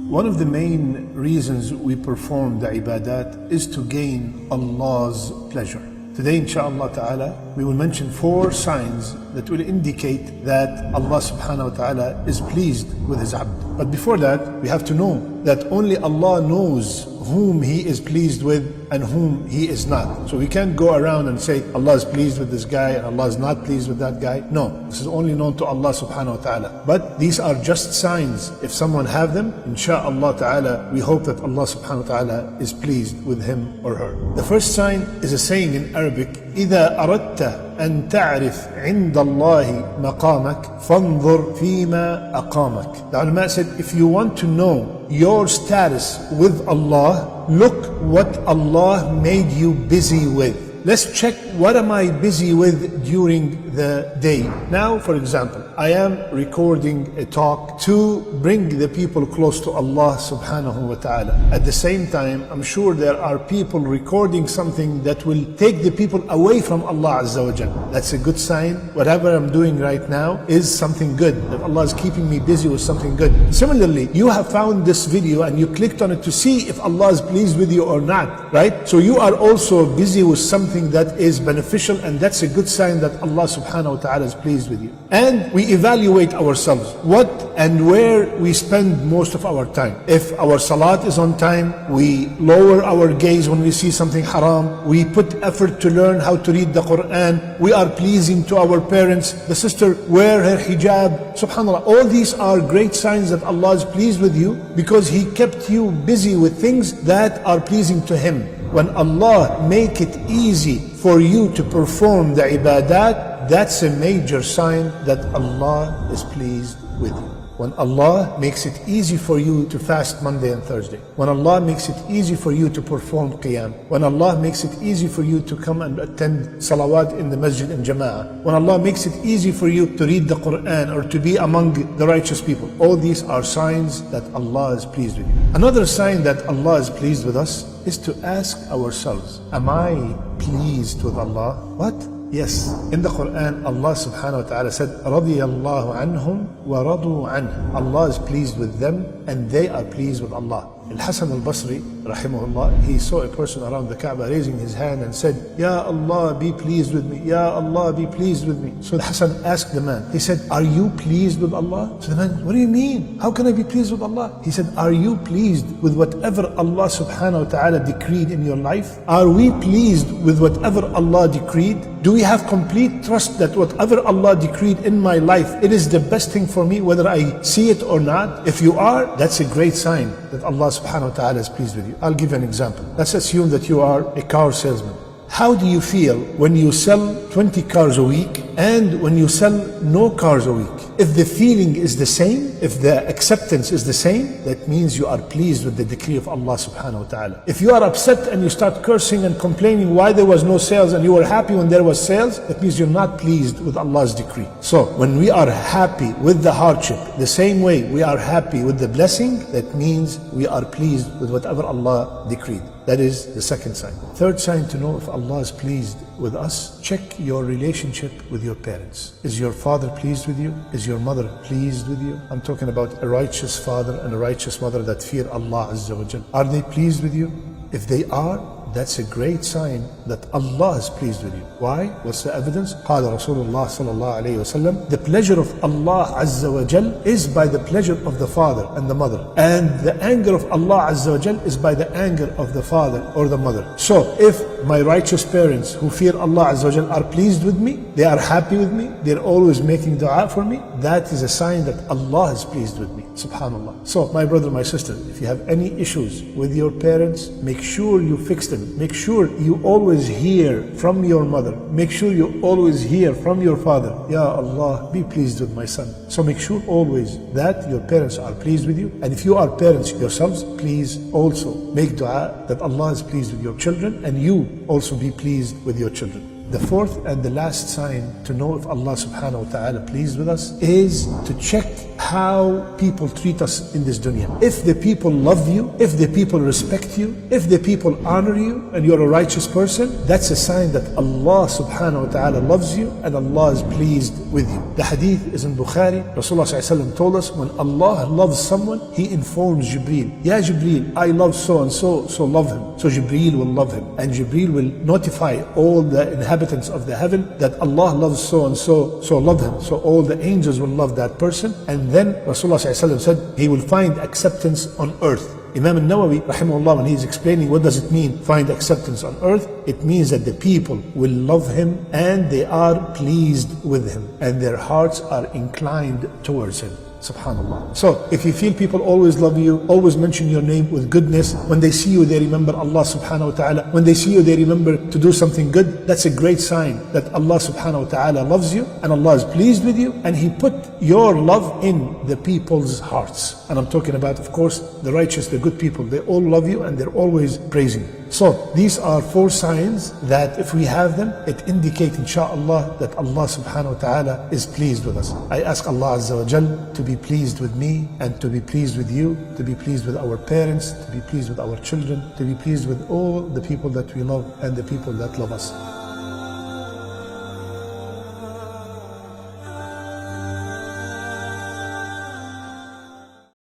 One of the main reasons we perform the ibadat is to gain Allah's pleasure. Today, inshaAllah ta'ala, we will mention 4 signs that will indicate that Allah subhanahu wa ta'ala is pleased with His abd. But before that, we have to know that only Allah knows whom He is pleased with and whom He is not. So we can't go around and say Allah is pleased with this guy and Allah is not pleased with that guy. No, this is only known to Allah subhanahu wa ta'ala. But these are just signs. If someone have them, insha'Allah ta'ala, we hope that Allah subhanahu wa ta'ala is pleased with him or her. The first sign is a saying in Arabic, إِذَا أَرَدْتَ أن تعرف عند الله مقامك فانظر فيما أقامك. The ulama said, if you want to know your status with Allah, look what Allah made you busy with. Let's check, what am I busy with during the day? Now, for example, I am recording a talk to bring the people close to Allah subhanahu wa ta'ala. At the same time, I'm sure there are people recording something that will take the people away from Allah azza wa jal. That's a good sign. Whatever I'm doing right now is something good, that Allah is keeping me busy with something good. Similarly, you have found this video and you clicked on it to see if Allah is pleased with you or not, right? So you are also busy with something that is beneficial, and that's a good sign that Allah subhanahu wa ta'ala is pleased with you. And we evaluate ourselves, what and where we spend most of our time. If our salat is on time, we lower our gaze when we see something haram, we put effort to learn how to read the Quran, we are pleasing to our parents, the sister wear her hijab, subhanAllah. All these are great signs that Allah is pleased with you because He kept you busy with things that are pleasing to Him. When Allah make it easy for you to perform the ibadat, that's a major sign that Allah is pleased with you. When Allah makes it easy for you to fast Monday and Thursday, when Allah makes it easy for you to perform qiyam, when Allah makes it easy for you to come and attend salawat in the masjid and jama'ah, when Allah makes it easy for you to read the Quran or to be among the righteous people, all these are signs that Allah is pleased with you. Another sign that Allah is pleased with us is to ask ourselves, am I pleased with Allah? What? Yes, in the Quran, Allah subhanahu wa ta'ala said, رَضِيَ اللَّهُ عَنْهُمْ وَرَضُوا عَنْهُ. Allah is pleased with them and they are pleased with Allah. Al-Hasan al-Basri, rahimahullah, he saw a person around the Kaaba raising his hand and said, Ya Allah, be pleased with me. Ya Allah, be pleased with me. So Hassan asked the man, he said, are you pleased with Allah? So the man, what do you mean? How can I be pleased with Allah? He said, are you pleased with whatever Allah subhanahu wa ta'ala decreed in your life? Are we pleased with whatever Allah decreed? Do we have complete trust that whatever Allah decreed in my life, it is the best thing for me, whether I see it or not? If you are, that's a great sign that Allah subhanahu wa ta'ala is pleased with you. I'll give you an example. Let's assume that you are a car salesman. How do you feel when you sell 20 cars a week and when you sell no cars a week? If the feeling is the same, if the acceptance is the same, that means you are pleased with the decree of Allah subhanahu wa ta'ala. If you are upset and you start cursing and complaining why there was no sales and you were happy when there was sales, that means you're not pleased with Allah's decree. So when we are happy with the hardship, the same way we are happy with the blessing, that means we are pleased with whatever Allah decreed. That is the second sign. Third sign to know if Allah is pleased with us, check your relationship with your parents. Is your father pleased with you? Is your mother pleased with you? I'm talking about a righteous father and a righteous mother that fear Allah azza wa jal. Are they pleased with you? If they are, that's a great sign that Allah is pleased with you. Why? What's the evidence? قال رسول الله صلى الله عليه وسلم, the pleasure of Allah Azza wa Jal is by the pleasure of the father and the mother, and the anger of Allah Azza wa Jal is by the anger of the father or the mother. So if my righteous parents who fear Allah Azza wa Jal are pleased with me, they are happy with me, they're always making dua for me, that is a sign that Allah is pleased with me. Subhanallah. So my brother, my sister, if you have any issues with your parents, make sure you fix them. Make sure you always hear from your mother. Make sure you always hear from your father, Ya Allah, be pleased with my son. So make sure always that your parents are pleased with you. And if you are parents yourselves, please also make dua that Allah is pleased with your children and you also be pleased with your children. The fourth and the last sign to know if Allah subhanahu wa ta'ala pleased with us is to check how people treat us in this dunya. If the people love you, if the people respect you, if the people honor you, and you're a righteous person, that's a sign that Allah subhanahu wa ta'ala loves you and Allah is pleased with you. The hadith is in Bukhari. Rasulullah sallallahu alaihi wasallam told us, when Allah loves someone, He informs Jibreel, Ya Jibreel, I love so and so, so love him. So Jibreel will love him, and Jibreel will notify all the inhabitants of the heaven that Allah loves so and so, so love him. So all the angels will love that person, and then Rasulullah sallallahu alaihi wasallam said he will find acceptance on earth. Imam al-Nawawi rahimahullah, when he's explaining what does it mean find acceptance on earth, it means that the people will love him and they are pleased with him and their hearts are inclined towards him. Subhanallah. So if you feel people always love you, always mention your name with goodness, when they see you they remember Allah subhanahu wa ta'ala, when they see you they remember to do something good, that's a great sign that Allah subhanahu wa ta'ala loves you and Allah is pleased with you, and He put your love in the people's hearts. And I'm talking about, of course, the righteous, the good people. They all love you and they're always praising you. So these are 4 signs that if we have them, it indicates insha'Allah that Allah subhanahu wa ta'ala is pleased with us. I ask Allah Azza wa Jal to be pleased with me and to be pleased with you, to be pleased with our parents, to be pleased with our children, to be pleased with all the people that we love and the people that love us.